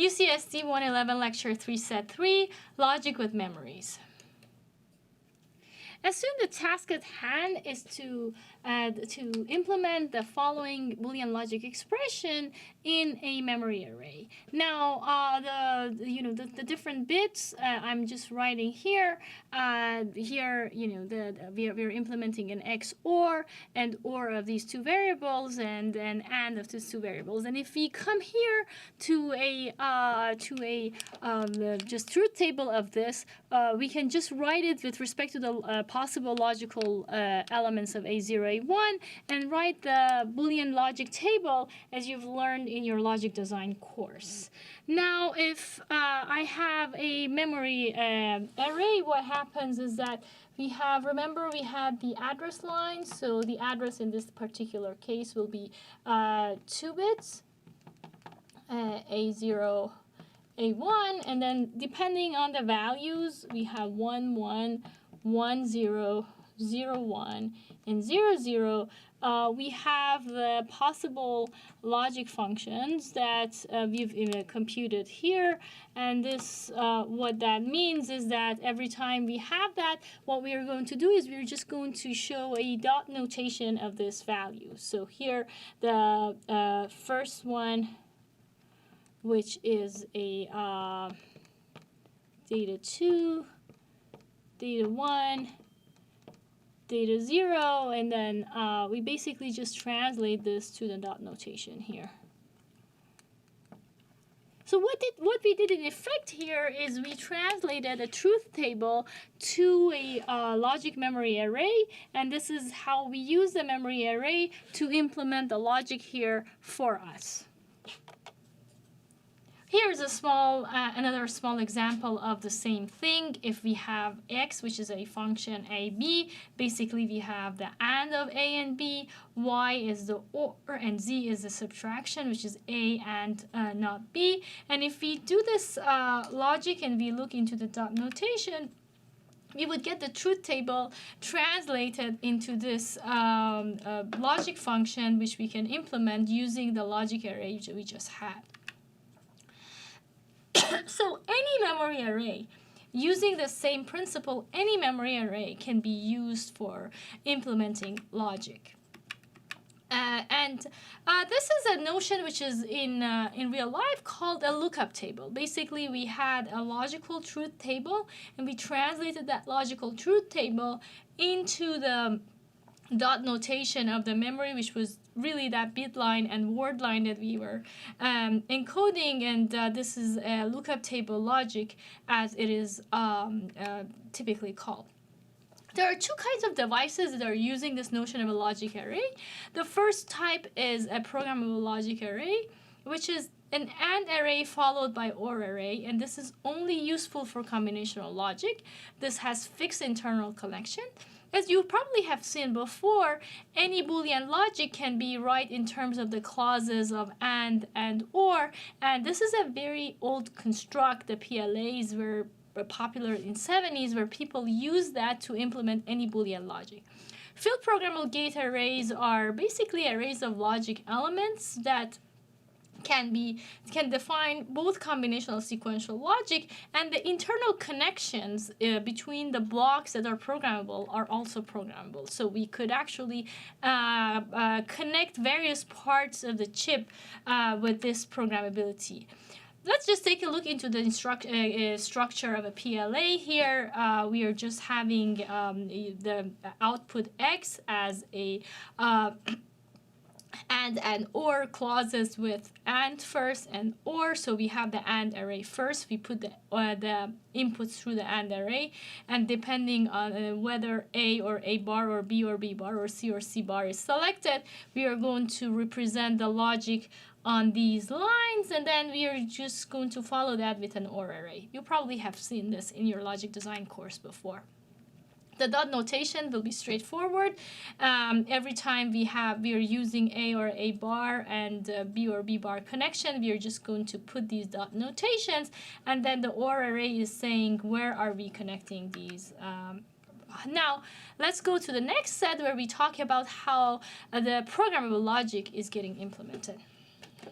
UCSD 111 Lecture 3 Set 3, Logic with Memories. Assume the task at hand is to implement the following Boolean logic expression in a memory array. Now, the different bits I'm just writing here. Here, we're implementing an XOR and OR of these two variables and an AND of these two variables. And if we come here to a just truth table of this, we can just write it with respect to the possible logical elements of A0, A1, and write the Boolean logic table as you've learned in your logic design course. Now, if I have a memory array, what happens is that remember we had the address line, so the address in this particular case will be 2 bits, A0, A1, and then depending on the values, we have 1, 1, 1, 0, 0, 1, and 0, 0. We have the possible logic functions that we've computed here, and this what that means is that every time we have that, what we are going to do is we're just going to show a dot notation of this value. So here the first one, which is a data 2, data 1, data 0, and then we basically just translate this to the dot notation here. So what we did in effect here is we translated a truth table to a logic memory array, and this is how we use the memory array to implement the logic here for us. Here's another small example of the same thing. If we have x, which is a function ab, basically we have the AND of a and b, y is the OR, and z is the subtraction, which is a and not b. And if we do this logic and we look into the dot notation, we would get the truth table translated into this logic function, which we can implement using the logic array we just had. So any memory array, using the same principle, any memory array can be used for implementing logic. This is a notion which is in real life called a lookup table. Basically, we had a logical truth table, and we translated that logical truth table into the dot notation of the memory, which was really that bit line and word line that we were encoding, and this is a lookup table logic as it is typically called. There are two kinds of devices that are using this notion of a logic array. The first type is a programmable logic array, which is an AND array followed by OR array, and this is only useful for combinational logic. This has fixed internal connection. As you probably have seen before, any Boolean logic can be right in terms of the clauses of AND and OR, and this is a very old construct. The PLAs were popular in 70s, where people use that to implement any Boolean logic. Field programmable gate arrays are basically arrays of logic elements that can define both combinational sequential logic, and the internal connections between the blocks that are programmable are also programmable. So we could actually connect various parts of the chip with this programmability. Let's just take a look into the structure of a PLA here. We are just having the output X as a and OR clauses with AND first and OR. So we have the AND array first. We put the inputs through the AND array, and depending on whether A or A bar or B bar or C bar is selected, we are going to represent the logic on these lines, and then we are just going to follow that with an OR array. You probably have seen this in your logic design course before. The dot notation will be straightforward. Every time we are using A or A bar and B or B bar connection, we are just going to put these dot notations, and then the OR array is saying where are we connecting these. Now, let's go to the next set where we talk about how the programmable logic is getting implemented.